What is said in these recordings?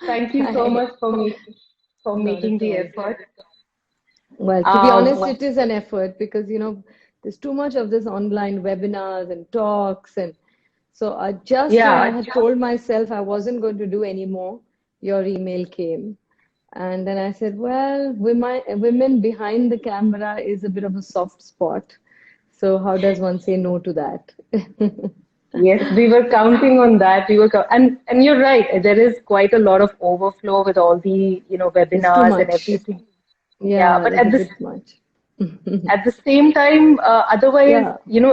Thank you so I, much for not making at the all. effort. Well, to be honest, Um, it is an effort because, there's too much of this online webinars and talks. And so just when I yeah, had told myself I wasn't going to do any more, your email came. And then I said, well, women behind the camera is a bit of a soft spot. So how does one say no to that? yes, we were counting on that. And you're right. There is quite a lot of overflow with all the There's too webinars and much. everything. Yeah, Yeah, but there's a bit much. at the same time, otherwise, Yeah.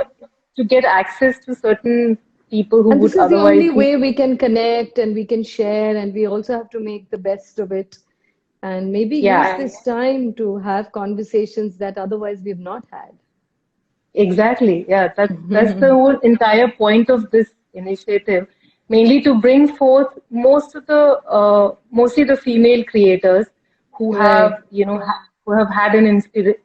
to get access to certain people who And would this is the otherwise only be, way we can connect and we can share, and we also have to make the best of it and maybe use yeah, this time to have conversations that otherwise we've not had. exactly. Yeah, that's the whole entire point of this initiative, mainly to bring forth mostly the female creators who have, Right. who have had an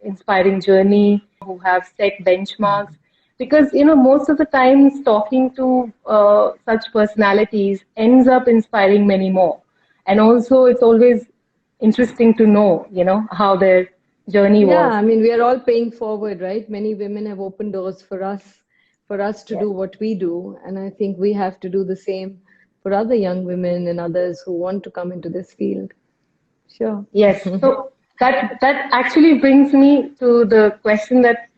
inspiring journey, who have set benchmarks. Because, most of the times talking to such personalities ends up inspiring many more. And also, it's always interesting to know, how their journey Yeah, was. I mean, we are all paying forward, right? Many women have opened doors for us to Yes. do what we do. And I think we have to do the same for other young women and others who want to come into this field. Sure. Yes, so that actually brings me to the question that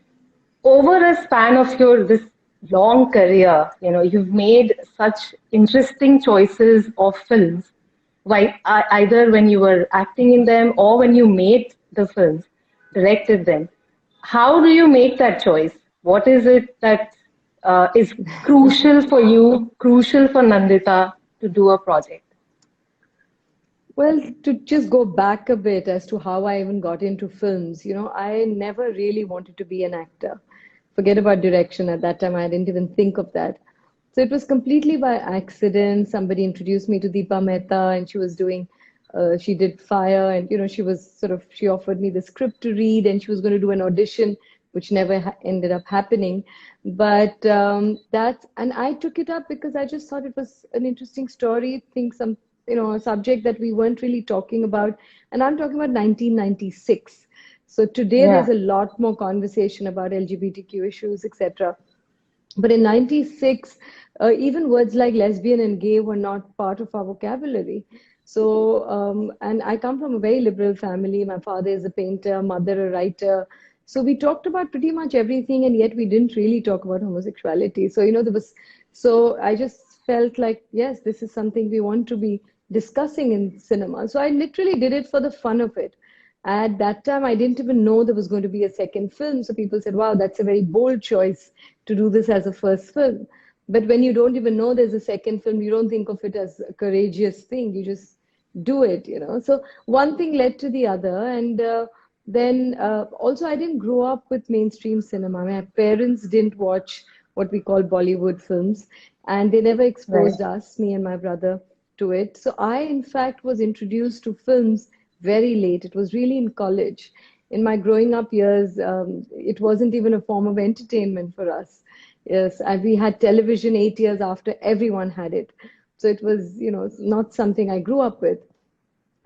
over a span of your this long career, you've made such interesting choices of films, either when you were acting in them or when you made the films, directed them. How do you make that choice? What is it that is crucial for you, crucial for Nandita to do a project? Well, to just go back a bit as to how I even got into films, I never really wanted to be an actor. Forget about direction. At that time, I didn't even think of that. So it was completely by accident. Somebody introduced me to Deepa Mehta, and she did Fire, and she offered me the script to read, and she was going to do an audition, which never ended up happening. But and I took it up because I just thought it was an interesting story. Think some a subject that we weren't really talking about. And I'm talking about 1996. So today there's Yeah, a lot more conversation about LGBTQ issues, etc. But in 96, even words like lesbian and gay were not part of our vocabulary. So, and I come from a very liberal family. My father is a painter, mother a writer. So we talked about pretty much everything, and yet we didn't really talk about homosexuality. So, so I just felt like, yes, this is something we want to be discussing in cinema. So I literally did it for the fun of it. At that time, I didn't even know there was going to be a second film. So people said, wow, that's a very bold choice to do this as a first film. But when you don't even know there's a second film, you don't think of it as a courageous thing. You just do it. So one thing led to the other. And then also, I didn't grow up with mainstream cinema. My parents didn't watch what we call Bollywood films, and they never right. exposed us, me and my brother, to it. So I, in fact, was introduced to films very late. It was really in college. In my growing up years, it wasn't even a form of entertainment for us. Yes, and we had television 8 years after everyone had it. So it was, not something I grew up with.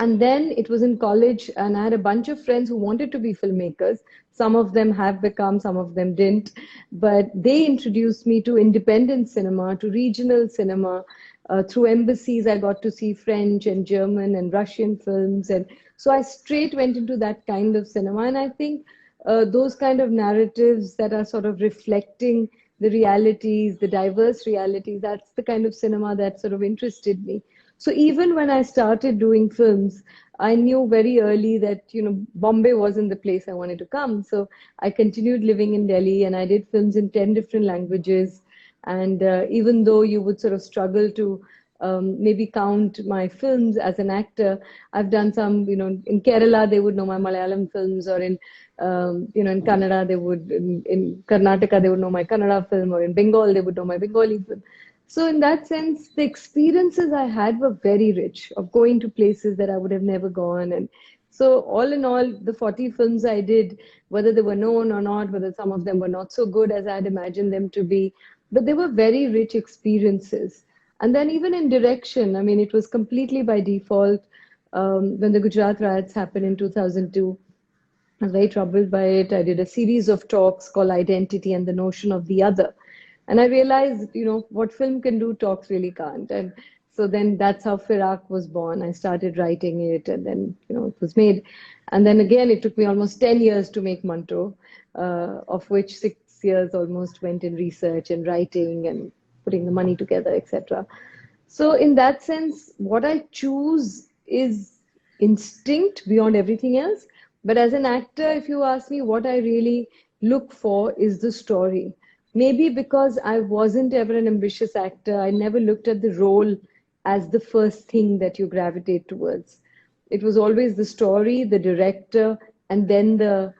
And then it was in college, and I had a bunch of friends who wanted to be filmmakers. Some of them have become, some of them didn't. But they introduced me to independent cinema, to regional cinema. Through embassies, I got to see French and German and Russian films. And so I straight went into that kind of cinema. And I think those kind of narratives that are sort of reflecting the realities, the diverse realities, that's the kind of cinema that sort of interested me. So even when I started doing films, I knew very early that, Bombay wasn't the place I wanted to come. So I continued living in Delhi and I did films in 10 different languages. And even though you would sort of struggle to maybe count my films as an actor, I've done some, in Kerala, they would know my Malayalam films, or in Kannada, in Karnataka, they would know my Kannada film, or in Bengal, they would know my Bengali film. So in that sense, the experiences I had were very rich of going to places that I would have never gone. And so all in all, the 40 films I did, whether they were known or not, whether some of them were not so good as I had imagined them to be, but they were very rich experiences. And then even in direction, I mean, it was completely by default. When the Gujarat riots happened in 2002, I was very troubled by it. I did a series of talks called Identity and the Notion of the Other. And I realized, what film can do, talks really can't. And so then that's how Firak was born. I started writing it and then, it was made. And then again, it took me almost 10 years to make Manto, of which 6 years almost went in research and writing and putting the money together, etc. So in that sense, what I choose is instinct beyond everything else. But as an actor, if you ask me, what I really look for is the story. Maybe because I wasn't ever an ambitious actor, I never looked at the role as the first thing that you gravitate towards. It was always the story, the director, and then the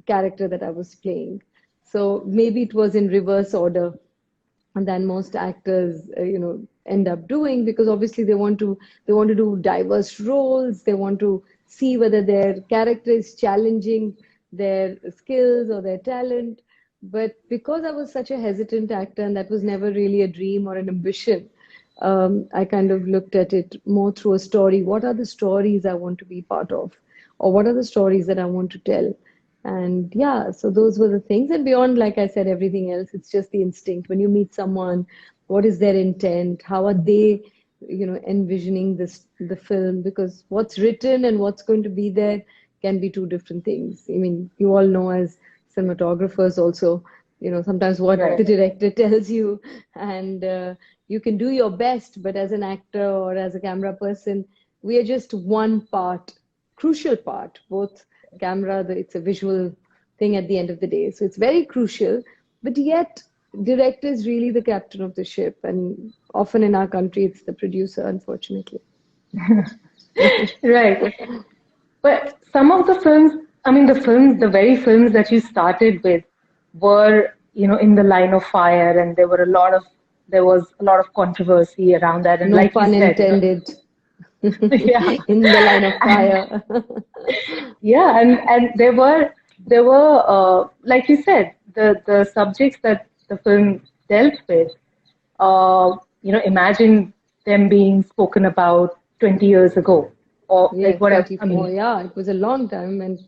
character that I was playing. So maybe it was in reverse order than most actors end up doing, because obviously they want to do diverse roles. They want to see whether their character is challenging their skills or their talent. But because I was such a hesitant actor and that was never really a dream or an ambition, I kind of looked at it more through a story. What are the stories I want to be part of, or what are the stories that I want to tell? And yeah, so those were the things. And beyond, like I said, everything else, it's just the instinct. When you meet someone, what is their intent? How are they, envisioning the film? Because what's written and what's going to be there can be two different things. I mean, you all know as cinematographers also, sometimes what Right. the director tells you, and you can do your best, but as an actor or as a camera person, we are just one part, crucial part, both camera, it's a visual thing at the end of the day. So it's very crucial, but yet director is really the captain of the ship. And often in our country, it's the producer, unfortunately. Right. But some of the films, I mean, the very films that you started with were, in the line of fire, and there was a lot of controversy around that. And No like you pun said, intended. yeah, In the line of fire. yeah, and there were like you said, the subjects that the film dealt with. Imagine them being spoken about 20 years ago, or like Yes, whatever. I 34. mean, Yeah, it was a long time and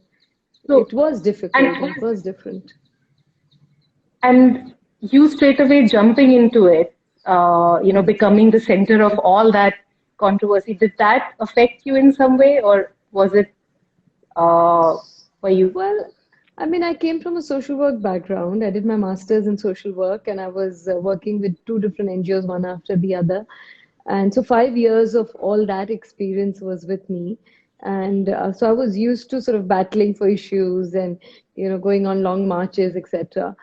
so it was and difficult. It was different. and you straight away jumping into it, becoming the center of all that controversy. Did that affect you in some way, or was it were you? Well, I mean, I came from a social work background. I did my master's in social work and I was working with two different NGOs, one after the other. And so 5 years of all that experience was with me. And so I was used to sort of battling for issues and, going on long marches, etc.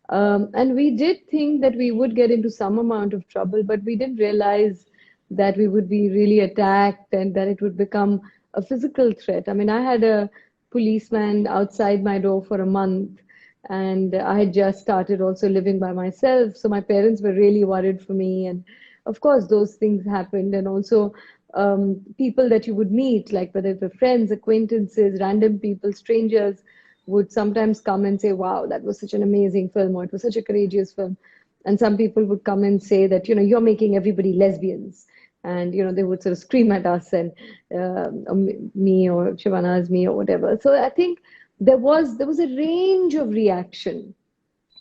And we did think that we would get into some amount of trouble, but we didn't realize that we would be really attacked and that it would become a physical threat. I mean, I had a policeman outside my door for a month, and I had just started also living by myself. So my parents were really worried for me. And of course, those things happened. And also, people that you would meet, like whether it were friends, acquaintances, random people, strangers, would sometimes come and say, wow, that was such an amazing film, or it was such a courageous film. And some people would come and say that, you're making everybody lesbians. And, they would sort of scream at us and me or Shivana's me or whatever. So I think there was a range of reaction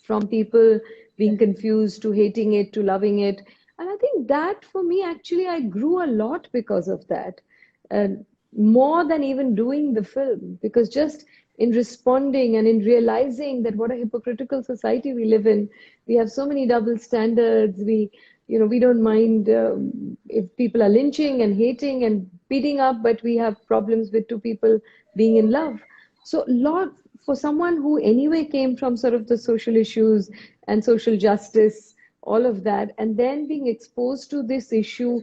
from people being confused to hating it to loving it. And I think that for me, actually, I grew a lot because of that. Uh, More than even doing the film, because just in responding and in realizing that what a hypocritical society we live in, we have so many double standards. We don't mind if people are lynching and hating and beating up, but we have problems with two people being in love. So, lot for someone who anyway came from sort of the social issues and social justice, all of that, and then being exposed to this issue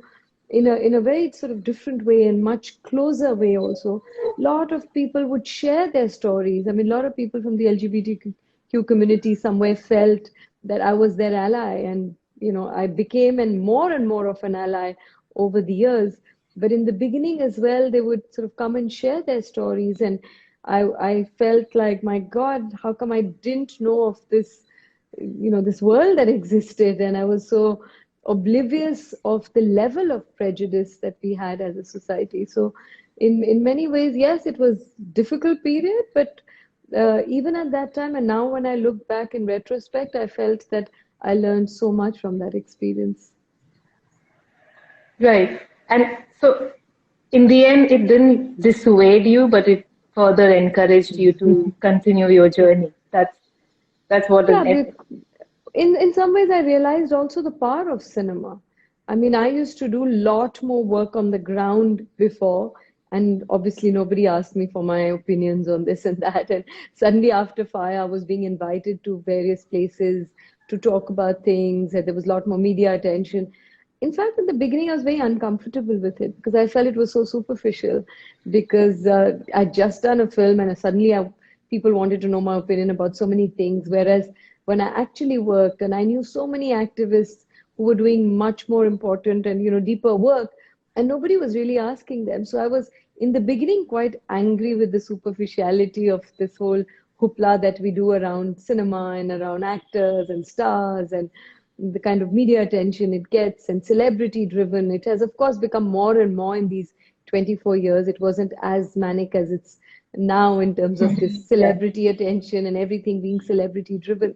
in a very sort of different way and much closer way also. A lot of people would share their stories. I mean, a lot of people from the LGBTQ community somewhere felt that I was their ally, and I became and more of an ally over the years. But in the beginning as well, they would sort of come and share their stories, and I felt like, my God, how come I didn't know of this, this world that existed? And I was so oblivious of the level of prejudice that we had as a society. So, in many ways, yes, it was difficult period, but even at that time, and now when I look back in retrospect, I felt that I learned so much from that experience. Right. And so in the end, it didn't dissuade you, but it further encouraged you to continue your journey. That's what Yeah, it, in some ways, I realized also the power of cinema. I mean, I used to do a lot more work on the ground before, and obviously nobody asked me for my opinions on this and that. And suddenly, after Fire, I was being invited to various places to talk about things, and there was a lot more media attention. In fact, in the beginning, I was very uncomfortable with it because I felt it was so superficial. Because I'd just done a film, and suddenly people wanted to know my opinion about so many things. Whereas when I actually worked, and I knew so many activists who were doing much more important and deeper work, and nobody was really asking them. So I was in the beginning quite angry with the superficiality of this whole hoopla that we do around cinema and around actors and stars and the kind of media attention it gets and celebrity driven. It has, of course, become more and more in these 24 years. It wasn't as manic as it's now in terms of this yeah. celebrity attention and everything being celebrity driven,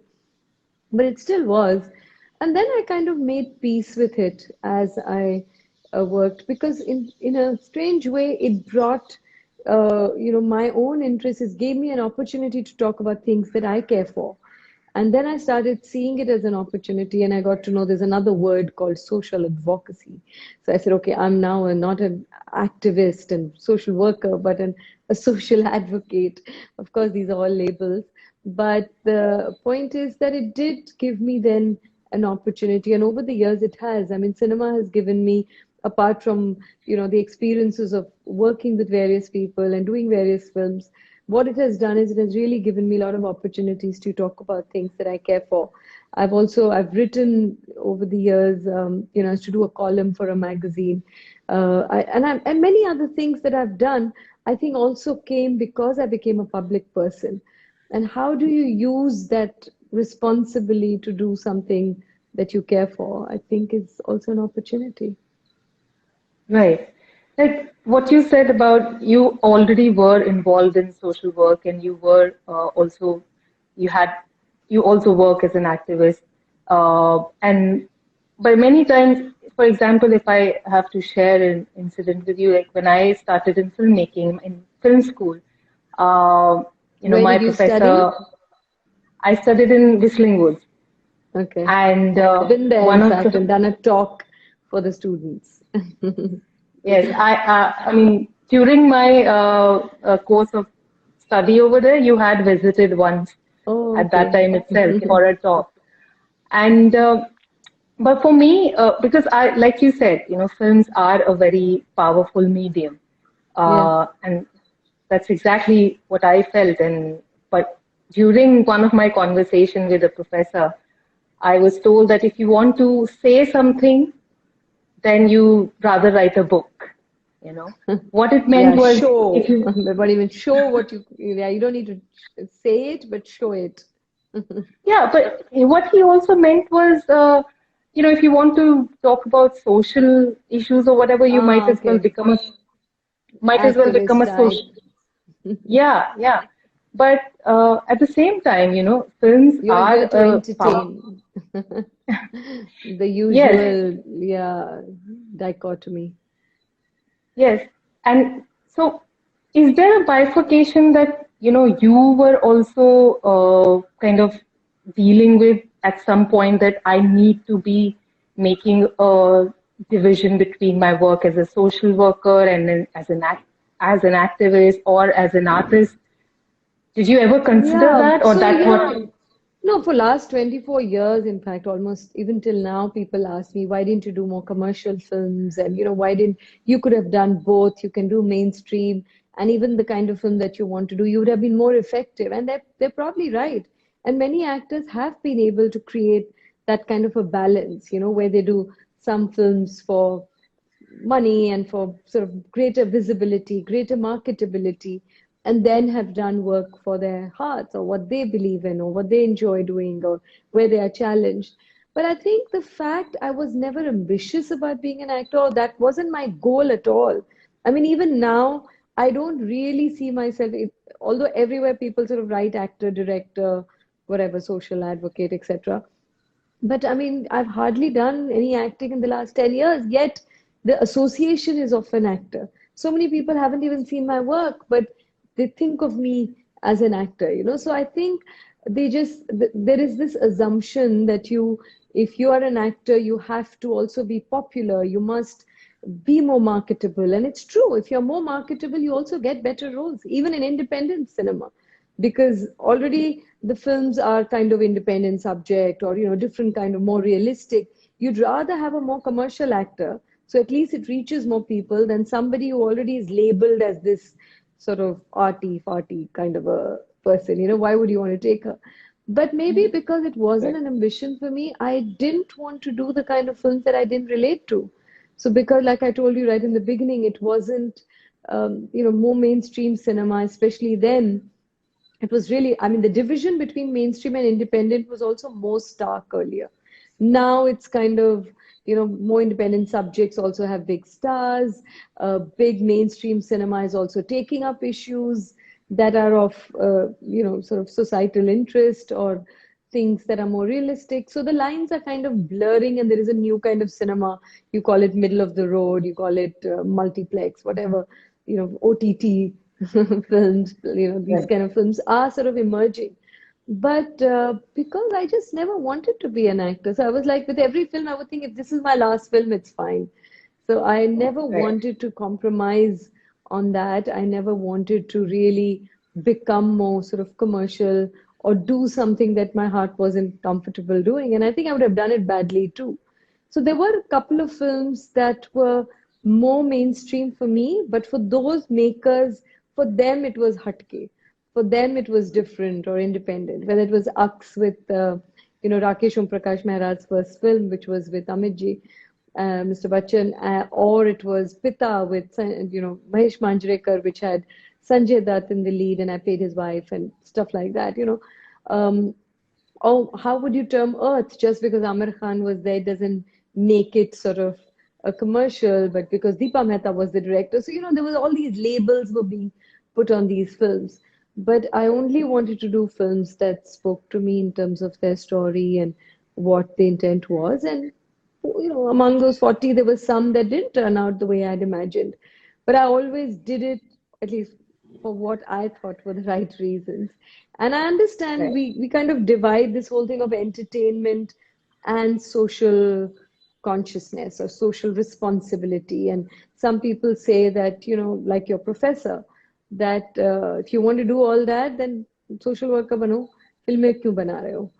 but it still was. And then I kind of made peace with it as I worked, because in a strange way it brought my own interests. It gave me an opportunity to talk about things that I care for. And then I started seeing it as an opportunity, and I got to know there's another word called social advocacy. So I said, okay, I'm now not an activist and social worker, but a social advocate. Of course, these are all labels. But the point is that it did give me then an opportunity. And over the years, it has. I mean, cinema has given me, apart from, the experiences of working with various people and doing various films, what it has done is it has really given me a lot of opportunities to talk about things that I care for. I've written over the years, to do a column for a magazine, and many other things that I've done. I think also came because I became a public person. And how do you use that responsibly to do something that you care for? I think is also an opportunity. Right. Like what you said about you already were involved in social work and you were also, you had, you also work as an activist. And by many times, for example, if I have to share an incident with you, like when I started in filmmaking in film school, uh, Where my did you study? professor, I studied in Whistling Woods, Okay. and I've been there, one in of fact, the and done a talk for the students. yes, I mean, during my course of study over there, you had visited once Oh, at that okay. time itself for a talk. And but for me, because like you said, films are a very powerful medium, Yeah. and that's exactly what I felt. And but during one of my conversation with a professor, I was told that if you want to say something, then you rather write a book. You know, what it meant Yeah, was if show. you, But even show what yeah, you don't need to say it, but show it. yeah, but what he also meant was, if you want to talk about social issues or whatever, you Ah, okay. might as well become Activist a type. social, yeah, yeah. But at the same time, films You're are here to a power. entertain. The Yes, usual, yeah, dichotomy. yes. And so, is there a bifurcation that, you were also kind of dealing with at some point that I need to be making a division between my work as a social worker and then as an activist or as an artist? Did you ever consider Yeah, that, or so that's yeah. what? No, for last 24 years, in fact, almost even till now, people ask me, why didn't you do more commercial films? And, why didn't you could have done both? You can do mainstream and even the kind of film that you want to do, you would have been more effective. And they're probably right. And many actors have been able to create that kind of a balance, where they do some films for money and for sort of greater visibility, greater marketability, and then have done work for their hearts or what they believe in or what they enjoy doing or where they are challenged. But I think the fact I was never ambitious about being an actor, or that wasn't my goal at all. I mean, even now, I don't really see myself, although everywhere people sort of write actor, director, whatever, social advocate, etc. But I mean, I've hardly done any acting in the last 10 years, yet the association is of an actor. So many people haven't even seen my work, but they think of me as an actor, you know. So I think there is this assumption that if you are an actor, you have to also be popular, you must be more marketable. And it's true, if you're more marketable, you also get better roles, even in independent cinema, because already the films are kind of independent subject, or different kind of more realistic. You'd rather have a more commercial actor, so at least it reaches more people, than somebody who already is labeled as this sort of arty farty kind of a person. Why would you want to take her? But maybe because it wasn't Right. an ambition for me, I didn't want to do the kind of films that I didn't relate to. So because, like I told you right in the beginning, it wasn't more mainstream cinema, especially then. It was really, I mean, the division between mainstream and independent was also more stark earlier. Now it's kind of, more independent subjects also have big stars. Big mainstream cinema is also taking up issues that are of, sort of societal interest, or things that are more realistic. So the lines are kind of blurring, and there is a new kind of cinema. You call it middle of the road, you call it multiplex, whatever, OTT films, these Right. kind of films are sort of emerging. But because I just never wanted to be an actor, so I was like, with every film, I would think, if this is my last film, it's fine. So I never Right. wanted to compromise on that. I never wanted to really become more sort of commercial, or do something that my heart wasn't comfortable doing. And I think I would have done it badly too. So there were a couple of films that were more mainstream for me, but for those makers, for them it was hatke. For them it was different or independent. Whether it was Aks with, Rakesh Om Prakash Mehraj's first film, which was with Amit Ji, Mr. Bachchan, or it was Pita with, Mahesh Manjrekar, which had Sanjay Dutt in the lead, and I played his wife and stuff like that. Um, or how would you term Earth? Just because Amir Khan was there doesn't make it sort of a commercial, but because Deepa Mehta was the director. So, there was all these labels were being put on these films. But I only wanted to do films that spoke to me in terms of their story and what the intent was. And, among those 40, there were some that didn't turn out the way I'd imagined. But I always did it, at least for what I thought were the right reasons. And I understand Right. we kind of divide this whole thing of entertainment and social consciousness or social responsibility. And some people say that, like your professor, that if you want to do all that, then social worker bano, filme kyun bana rahe ho?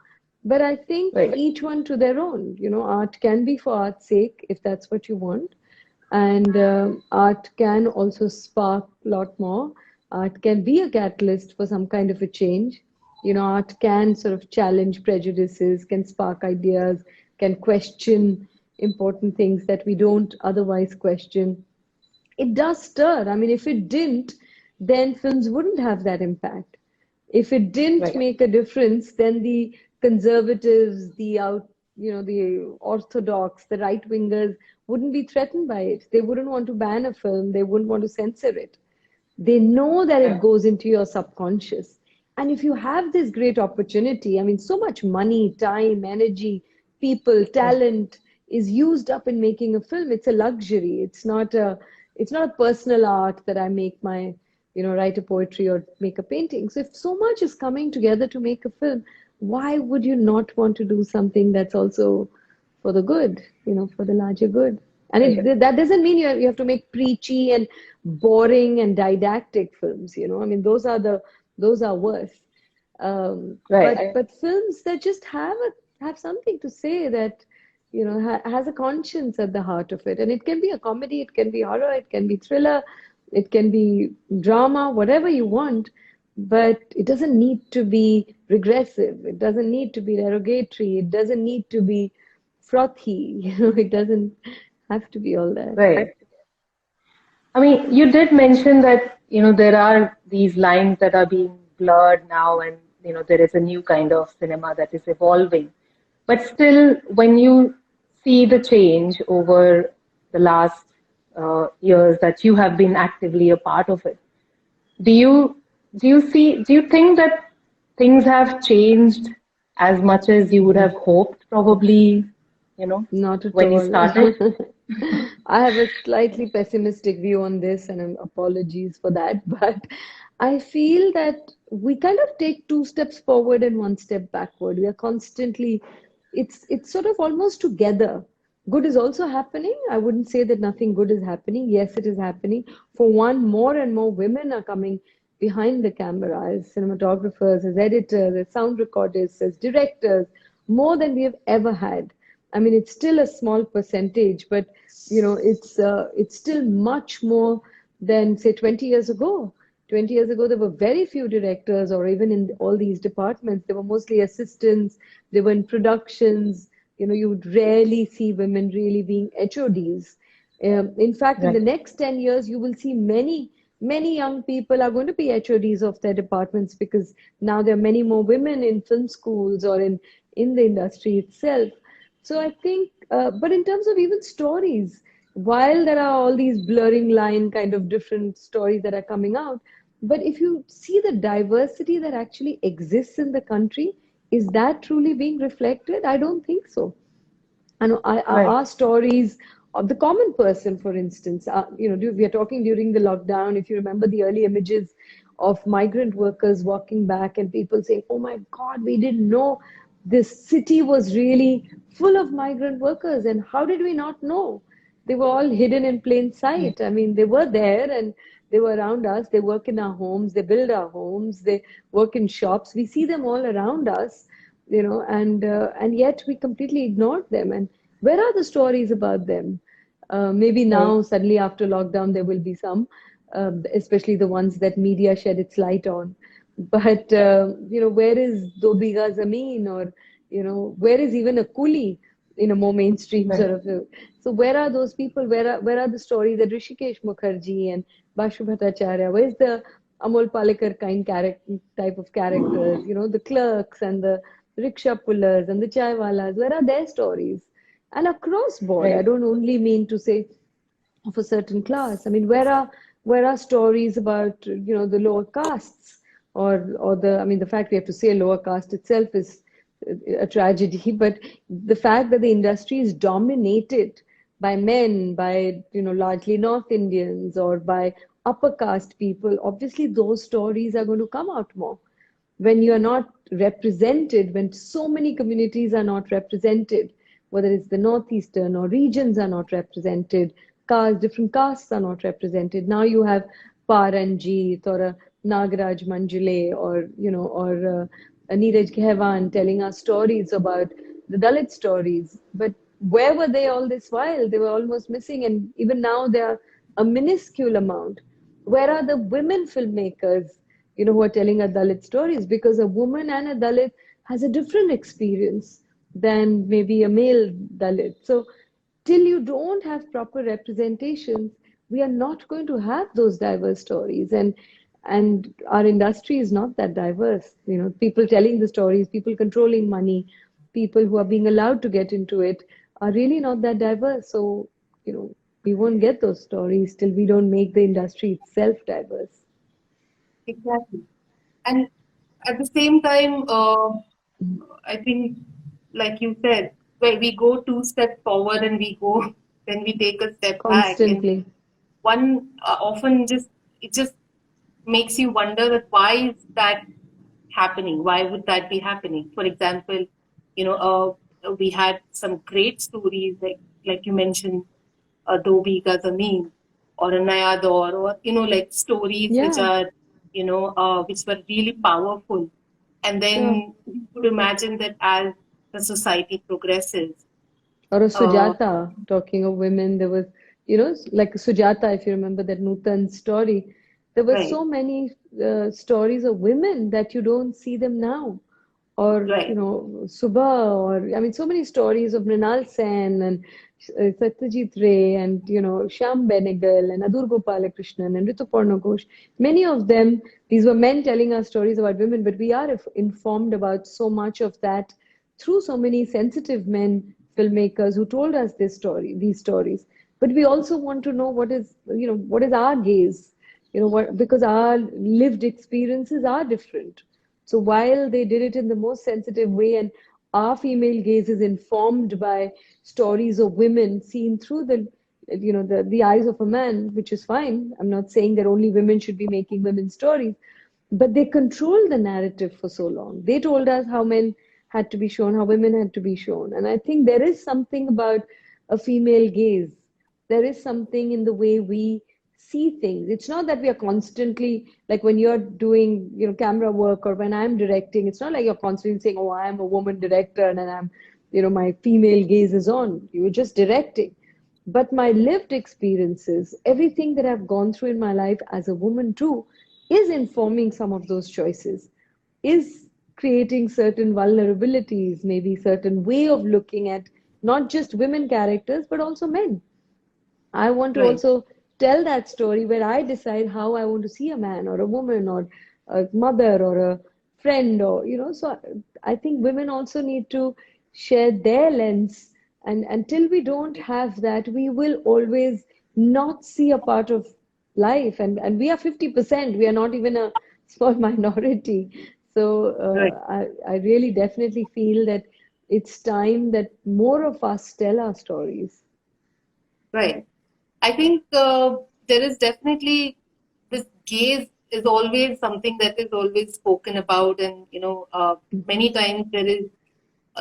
But I think Right. each one to their own. Art can be for art's sake if that's what you want. And art can also spark a lot more. Art can be a catalyst for some kind of a change. Art can sort of challenge prejudices, can spark ideas, can question important things that we don't otherwise question. It does stir. I mean, if it didn't, then films wouldn't have that impact. If it didn't Right. make a difference, then the conservatives, the orthodox, the right wingers wouldn't be threatened by it. They wouldn't want to ban a film. They wouldn't want to censor it. They know that it Right. goes into your subconscious. And if you have this great opportunity, I mean, so much money, time, energy, people, Right. talent is used up in making a film. It's a luxury. It's not a personal art that I make my, write a poetry or make a painting. So if so much is coming together to make a film, why would you not want to do something that's also for the good, for the larger good? And Right. that doesn't mean you have to make preachy and boring and didactic films. I mean, those are worse. Right. But films that just have something to say, that has a conscience at the heart of it, and it can be a comedy, it can be horror, it can be thriller, it can be drama, whatever you want. But it doesn't need to be regressive. It doesn't need to be derogatory. It doesn't need to be frothy. It doesn't have to be all that. Right. I mean, you did mention that, there are these lines that are being blurred now, and, there is a new kind of cinema that is evolving. But still, when you see the change over the last years that you have been actively a part of it, do you do you think that things have changed as much as you would have hoped, probably, Not at when you all. started? I have a slightly pessimistic view on this, and apologies for that. But I feel that we kind of take two steps forward and one step backward. We are constantly, it's sort of almost together. Good is also happening. I wouldn't say that nothing good is happening. Yes, it is happening. For one, more and more women are coming behind the camera as cinematographers, as editors, as sound recordists, as directors, more than we have ever had. I mean, it's still a small percentage, but it's still much more than say 20 years ago. 20 years ago, there were very few directors, or even in all these departments, there were mostly assistants. They were in productions. You would rarely see women really being HODs. In fact, in the Right. next 10 years, you will see many young people are going to be HODs of their departments, because now there are many more women in film schools or in the industry itself. So I think, but in terms of even stories, while there are all these blurring line kind of different stories that are coming out, but if you see the diversity that actually exists in the country, is that truly being reflected? I don't think so. And Right. our stories of the common person, for instance, we are talking during the lockdown. If you remember the early images of migrant workers walking back and people saying, "Oh my God, we didn't know this city was really full of migrant workers. And how did we not know? They were all hidden in plain Right. sight." I mean, they were there and they were around us. They work in our homes, they build our homes, they work in shops. We see them all around us, and yet we completely ignored them. And where are the stories about them? Maybe Right. now, suddenly after lockdown, there will be some, especially the ones that media shed its light on. But where is Do Biga Zameen, or where is even a coolie in a more mainstream Right. sort of? So where are those people? Where are the stories that Rishikesh Mukherjee and Bashu Bhattacharya? Where's the Amol Palekar kind character type of characters? The clerks and the rickshaw pullers and the chaiwalas. Where are their stories? And across board, I Right. don't only mean to say of a certain class. I mean, where are stories about the lower castes, or the, I mean, the fact we have to say lower caste itself is a tragedy, but the fact that the industry is dominated by men, by largely North Indians, or by upper caste people, obviously those stories are going to come out more. When you are not represented, when so many communities are not represented, whether it's the northeastern or regions are not represented, different castes are not represented. Now you have Paranjit or a Nagaraj Manjule, or a Neeraj Kehwan telling us stories about the Dalit stories. But where were they all this while? They were almost missing, and even now they are a minuscule amount. Where are the women filmmakers, who are telling a Dalit stories? Because a woman and a Dalit has a different experience than maybe a male Dalit. So till you don't have proper representations, we are not going to have those diverse stories. And our industry is not that diverse. People telling the stories, people controlling money, people who are being allowed to get into it are really not that diverse. So, we won't get those stories till we don't make the industry itself diverse. Exactly. And at the same time, I think, like you said, where we go two steps forward and then we take a step back. And Constantly. one often it just makes you wonder that why is that happening? Why would that be happening? For example, we had some great stories like you mentioned, Do Biga Zameen or a Naya Daur, or like stories which Yeah, are which were really powerful. And sure. then you could imagine that as the society progresses, Or a uh, Sujata, talking of women, there was, like Sujata, if you remember that Nutan story, there were right, so many stories of women that you don't see them now. Or, right, Subha, or, I mean, so many stories of Mrinal Sen and Satyajit Ray and, Shyam Benegal and Adur Gopalakrishnan and Rituparna Ghosh. Many of them, these were men telling us stories about women, but we are informed about so much of that through so many sensitive men filmmakers who told us these stories. But we also want to know what is our gaze, because our lived experiences are different. So while they did it in the most sensitive way, and our female gaze is informed by stories of women seen through the eyes of a man, which is fine. I'm not saying that only women should be making women's stories, but they controlled the narrative for so long. They told us how men had to be shown, how women had to be shown. And I think there is something about a female gaze. There is something in the way we see things. It's not that we are constantly, like when you're doing, camera work, or when I'm directing, it's not like you're constantly saying, oh, I'm a woman director and I'm, my female gaze is on. You're just directing. But my lived experiences, everything that I've gone through in my life as a woman too, is informing some of those choices, is creating certain vulnerabilities, maybe certain way of looking at not just women characters, but also men. I want to Right. also tell that story where I decide how I want to see a man or a woman or a mother or a friend, so I think women also need to share their lens. And until we don't have that, we will always not see a part of life. And we are 50%. We are not even a small minority. So Right. I really definitely feel that it's time that more of us tell our stories. Right. I think there is definitely this gaze is always something that is always spoken about, and many times there is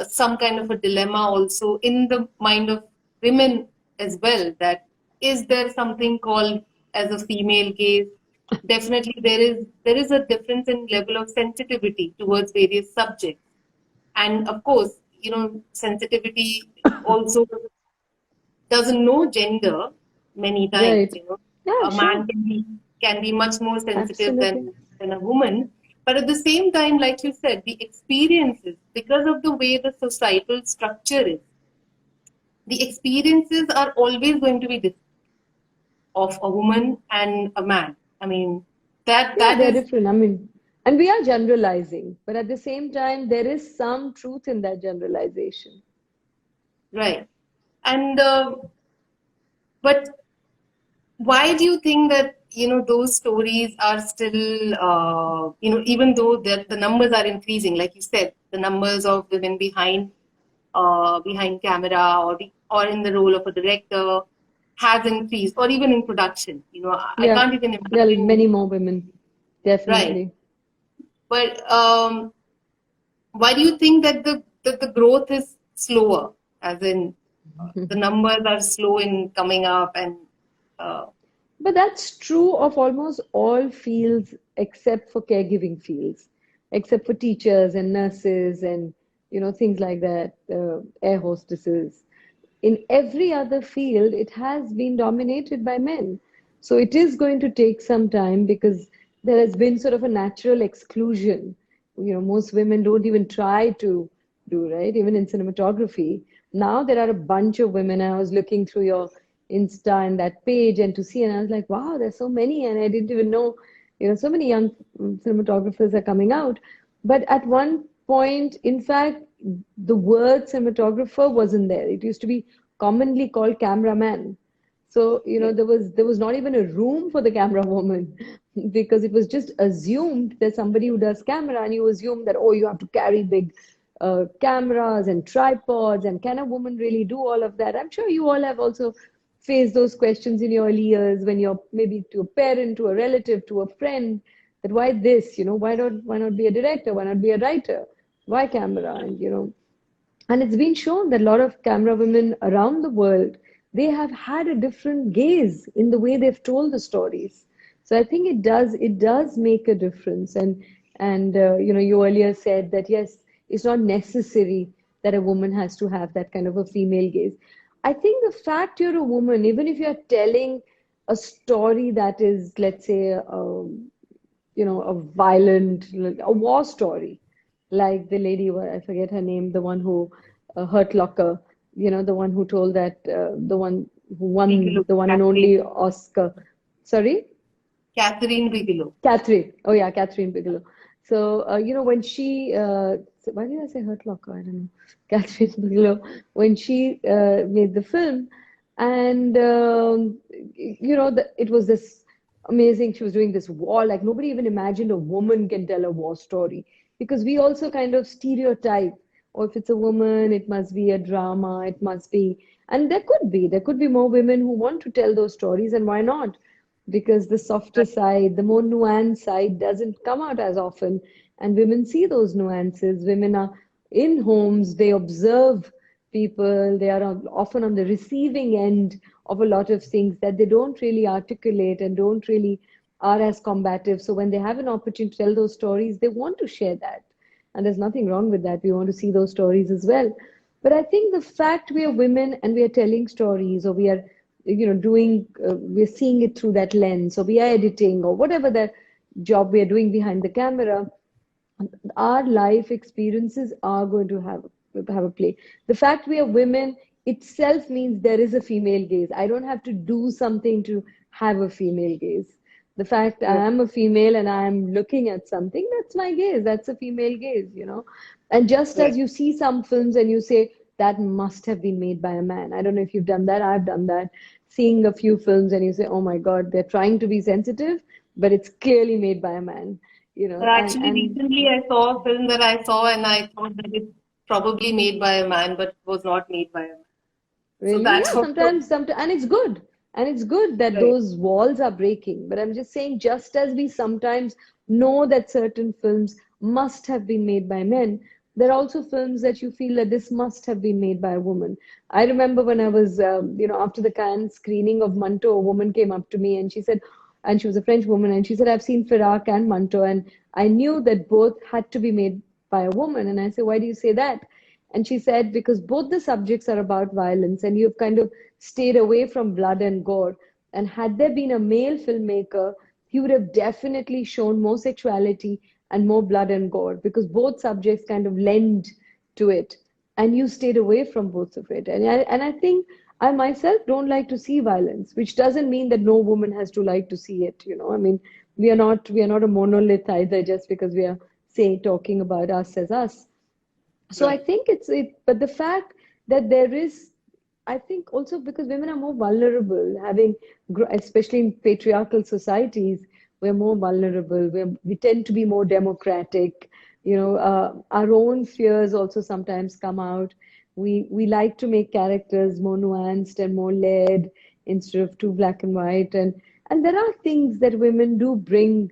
some kind of a dilemma also in the mind of women as well. That is there something called as a female gaze? Definitely, there is a difference in level of sensitivity towards various subjects, and of course, sensitivity also doesn't know gender many times. Right. Yeah, A man sure. can be much more sensitive Absolutely. than a woman. But at the same time, like you said, the experiences, because of the way the societal structure is, the experiences are always going to be different of a woman and a man. I mean, that Yeah, that they're is different. I mean, and we are generalizing, but at the same time, there is some truth in that generalization. right. And but why do you think that those stories are still even though the numbers are increasing, like you said, the numbers of women behind camera, or in the role of a director has increased, or even in production. I Yeah, can't even there are imagine. many more women, Right. definitely. But why do you think that the growth is slower, as in the numbers are slow in coming up, and uh, But that's true of almost all fields except for caregiving fields, except for teachers and nurses and things like that, air hostesses. In every other field, it has been dominated by men. So it is going to take some time because there has been sort of a natural exclusion. Most women don't even try to do, right? Even in cinematography. Now there are a bunch of women. I was looking through your Insta and that page and to see, and I was like, wow, there's so many. And I didn't even know, so many young cinematographers are coming out. But at one point, in fact, the word cinematographer wasn't there. It used to be commonly called cameraman. So, yeah, there was not even a room for the camera woman because it was just assumed that somebody who does camera, and you assume that, oh, you have to carry big cameras and tripods, and can a woman really do all of that? I'm sure you all have also faced those questions in your early years when you're maybe to a parent, to a relative, to a friend, that why this, why not be a director? Why not be a writer? Why camera? And it's been shown that a lot of camera women around the world, they have had a different gaze in the way they've told the stories. So I think it does make a difference. And you earlier said that yes, it's not necessary that a woman has to have that kind of a female gaze. I think the fact you're a woman, even if you're telling a story that is, let's say, a violent, a war story, like the lady, I forget her name, the one who Hurt Locker, the one who told that, the one who won Bigelow, the one and Catherine, only Oscar. Sorry? Catherine Bigelow. Catherine. Oh yeah, Catherine Bigelow. So, when why did I say Hurt Locker? I don't know. Catherine Bigelow, when she made the film, and it was this amazing. She was doing this war, like nobody even imagined a woman can tell a war story, because we also kind of stereotype, or if it's a woman, it must be a drama, it must be, and there could be more women who want to tell those stories, and why not? Because the softer side, the more nuanced side doesn't come out as often. And women see those nuances. Women are in homes, they observe people, they are often on the receiving end of a lot of things that they don't really articulate and don't really are as combative. So when they have an opportunity to tell those stories, they want to share that. And there's nothing wrong with that. We want to see those stories as well. But I think the fact we are women and we are telling stories, or we are doing we're seeing it through that lens, or we are editing, or whatever that job we are doing behind the camera, our life experiences are going to have a play. The fact we are women itself means there is a female gaze. I don't have to do something to have a female gaze. The fact I am a female and I am looking at something, that's my gaze. That's a female gaze. And just Right. as you see some films and you say, that must have been made by a man. I don't know if you've done that. I've done that. Seeing a few films and you say, oh my God, they're trying to be sensitive, but it's clearly made by a man. But actually, And recently I saw a film that I saw and I thought that it's probably made by a man, but was not made by a man. So really, that's yeah, also sometimes, and it's good. And it's good that right. those walls are breaking. But I'm just saying, just as we sometimes know that certain films must have been made by men, there are also films that you feel that this must have been made by a woman. I remember when I was, after the Cannes screening of Manto, a woman came up to me and she said, and she was a French woman, and she said, I've seen Firak and Manto, and I knew that both had to be made by a woman. And I said, why do you say that? And she said, because both the subjects are about violence and you've kind of stayed away from blood and gore. And had there been a male filmmaker, he would have definitely shown more sexuality and more blood and gore, because both subjects kind of lend to it. And you stayed away from both of it. And I think I myself don't like to see violence, which doesn't mean that no woman has to like to see it. I mean, we are not a monolith either, just because we are saying talking about us as us. So I Right. think but the fact that there is, I think also because women are more vulnerable, especially in patriarchal societies, we're more vulnerable. We tend to be more democratic. Our own fears also sometimes come out. We like to make characters more nuanced and more layered instead of too black and white. And there are things that women do bring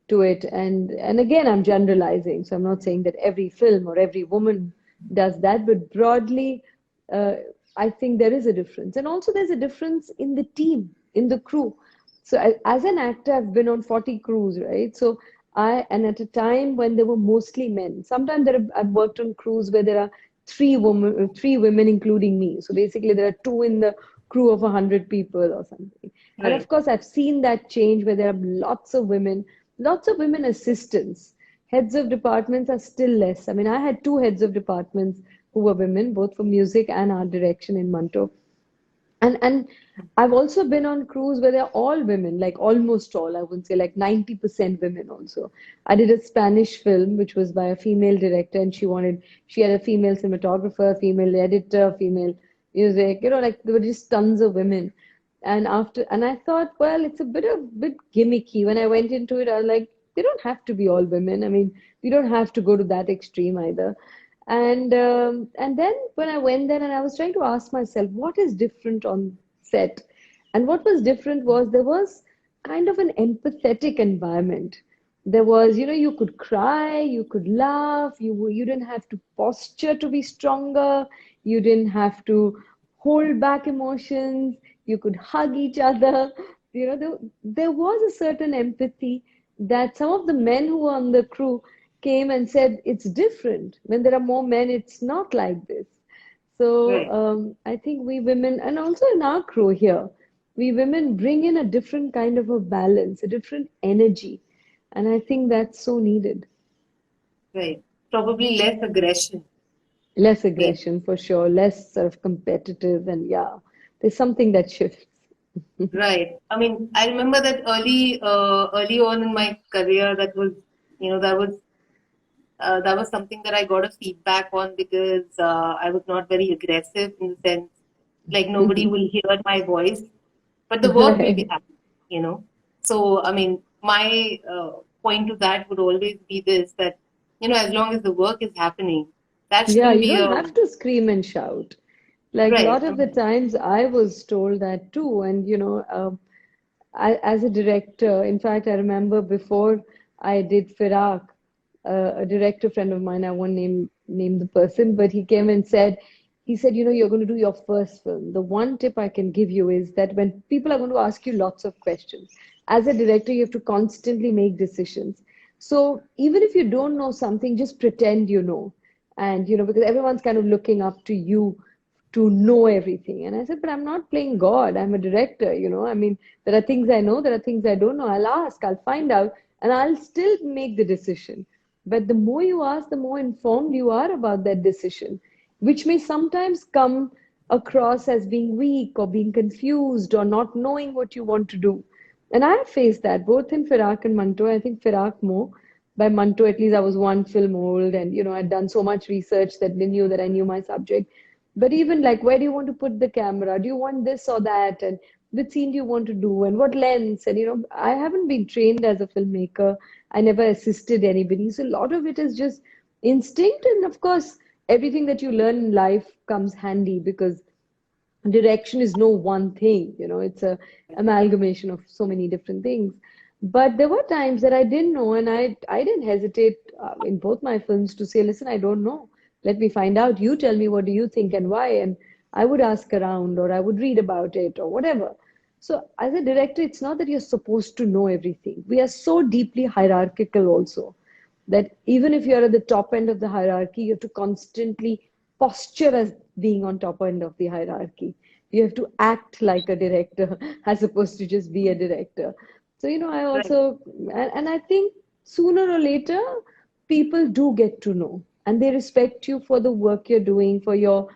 to it. And again, I'm generalizing, so I'm not saying that every film or every woman does that, but broadly, uh, I think there is a difference. And also, there's a difference in the team, in the crew. So, as an actor, I've been on 40 crews, right? So, and at a time when there were mostly men. Sometimes I've worked on crews where there are three women, including me. So, basically, there are two in the crew of 100 people or something. And of Right. course, I've seen that change where there are lots of women assistants. Heads of departments are still less. I mean, I had two heads of departments who were women, both for music and art direction in Manto. And I've also been on crews where they're all women, like almost all, I would say like 90% women also. I did a Spanish film which was by a female director, and she had a female cinematographer, female editor, female music, like there were just tons of women. And I thought, well, it's a bit gimmicky. When I went into it, I was like, they don't have to be all women. I mean, we don't have to go to that extreme either. And then when I went there and I was trying to ask myself, what is different on set? And what was different was there was kind of an empathetic environment. There was, you could cry, you could laugh, you didn't have to posture to be stronger, you didn't have to hold back emotions, you could hug each other. There was a certain empathy that some of the men who were on the crew came and said it's different. When there are more men, it's not like this. So Right. I think we women, and also in our crew here, we women bring in a different kind of a balance, a different energy. And I think that's so needed. Right. Probably less aggression, Less maybe. aggression for sure, less sort of competitive, and yeah, there's something that shifts. Right. I mean, I remember that early on in my career, that was that was something that I got a feedback on because I was not very aggressive in the sense like nobody will hear my voice, but the work will be Right. happening, you know. So, I mean, my point to that would always be this that, you know, as long as the work is happening, that Yeah, shouldn't you be don't a have to scream and shout. Like a right. lot of the times I was told that too. And, as a director, in fact, I remember before I did Firak, a director friend of mine, I won't name the person, but he said, you're going to do your first film. The one tip I can give you is that when people are going to ask you lots of questions, as a director, you have to constantly make decisions. So even if you don't know something, just pretend you know. And, because everyone's kind of looking up to you to know everything. And I said, but I'm not playing God. I'm a director. I mean, there are things I know, there are things I don't know. I'll ask, I'll find out, and I'll still make the decision. But the more you ask, the more informed you are about that decision, which may sometimes come across as being weak or being confused or not knowing what you want to do. And I have faced that both in Firak and Manto. I think Firak more. By Manto, at least I was one film old, and I'd done so much research that they knew that I knew my subject. But even like, where do you want to put the camera? Do you want this or that? And which scene do you want to do? And what lens? And I haven't been trained as a filmmaker. I never assisted anybody. So a lot of it is just instinct. And of course, everything that you learn in life comes handy because direction is no one thing, it's a amalgamation of so many different things. But there were times that I didn't know, and I didn't hesitate in both my films to say, listen, I don't know, let me find out, you tell me, what do you think and why? And I would ask around, or I would read about it, or whatever. So as a director, it's not that you're supposed to know everything. We are so deeply hierarchical also that even if you're at the top end of the hierarchy, you have to constantly posture as being on top end of the hierarchy. You have to act like a director as opposed to just be a director. So, I Right. also, and I think sooner or later, people do get to know and they respect you for the work you're doing, for your,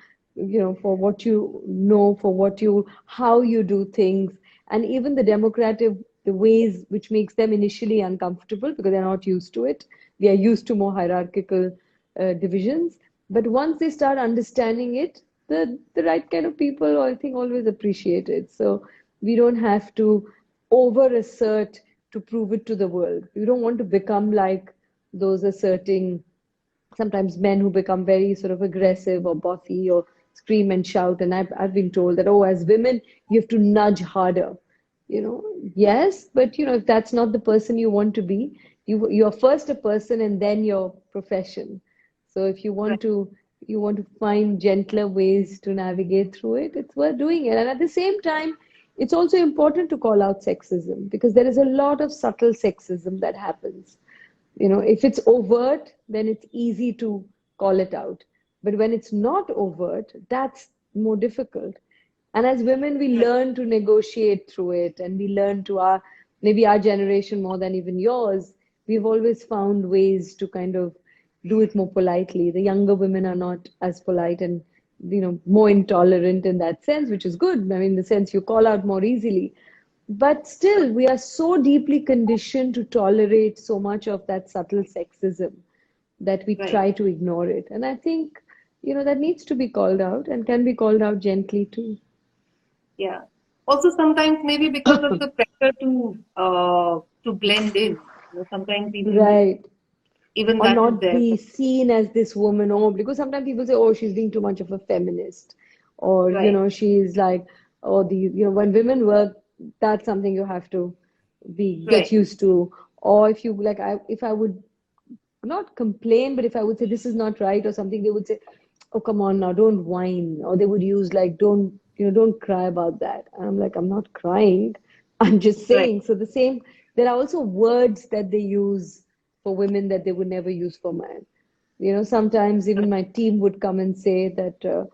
for what you know, for how you do things, and even the ways which makes them initially uncomfortable because they're not used to it. We are used to more hierarchical divisions. But once they start understanding it, the right kind of people, I think, always appreciate it. So we don't have to over assert to prove it to the world. We don't want to become like those asserting, sometimes men who become very sort of aggressive or bossy or scream and shout. And I've been told that, oh, as women, you have to nudge harder. Yes, but if that's not the person you want to be, you're first a person and then your profession. So if Right. you want to find gentler ways to navigate through it, it's worth doing it. And at the same time, it's also important to call out sexism because there is a lot of subtle sexism that happens. If it's overt, then it's easy to call it out. But when it's not overt, that's more difficult. And as women, we Right. learn to negotiate through it, and we learn to maybe our generation more than even yours. We've always found ways to kind of do it more politely. The younger women are not as polite and more intolerant in that sense, which is good. I mean, in the sense you call out more easily. But still, we are so deeply conditioned to tolerate so much of that subtle sexism that we Right. try to ignore it. And I think, that needs to be called out and can be called out gently too. Yeah. Also, sometimes maybe because of the pressure to blend in, you know, sometimes Right. even Or that is not there. be seen as this woman, or because sometimes people say, oh, she's being too much of a feminist, or Right. she's like, oh, when women work, that's something you have to be get Right. used to. Or if you like, if I would not complain, but if I would say this is not right or something, they would say, oh, come on now, don't whine. Or they would use like, don't cry about that. And I'm like, I'm not crying. I'm just Right. saying. So there are also words that they use for women that they would never use for men. Sometimes even Right. my team would come and say that the